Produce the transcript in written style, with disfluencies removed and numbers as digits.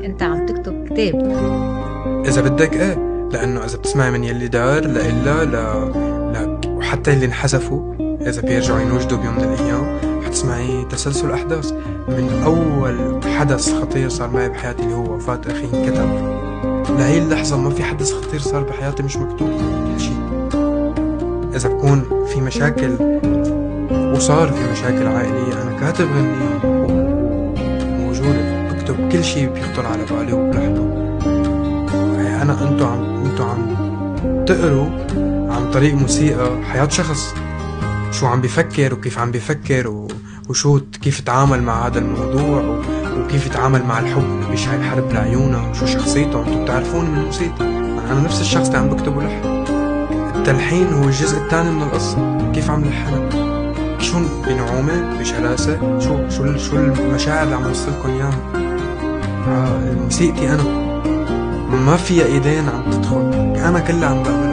انت عم تكتب كتاب. اذا بدك ايه، لانه اذا بتسمعي من يلي دار لإلا لا وحتى اللي انحذفوا، اذا بيرجعوا ينوجدوا بيوم من الايام حتسمعي تسلسل احداث من اول حدث خطير صار معي بحياتي اللي هو وفاة اخي انكتب لهي اللحظة. ما في حدث خطير صار بحياتي مش مكتوب كل شيء. اذا بكون في مشاكل وصار في مشاكل عائلية أنا كاتب غنية موجودة، بكتب كل شي بيخطر على بالي وبلحظة. يعني أنا أنتو عم تقروا عن طريق موسيقى حياة شخص، شو عم بيفكر وكيف عم بيفكر كيف تعامل مع هذا الموضوع وكيف يتعامل مع الحب اللي بيشعل حرب لعيونه وشو شخصيته. انتو بتعرفوني من الموسيقى، أنا نفس الشخص اللي عم بكتبه لحن. التلحين هو الجزء الثاني من القصة، كيف عم لحنها، شو بنعومة بشلاسة، شو المشاعر اللي عم اوصلكم اياها. موسيقتي انا ما فيها ايدين عم تدخل، انا كلها عم بعملها.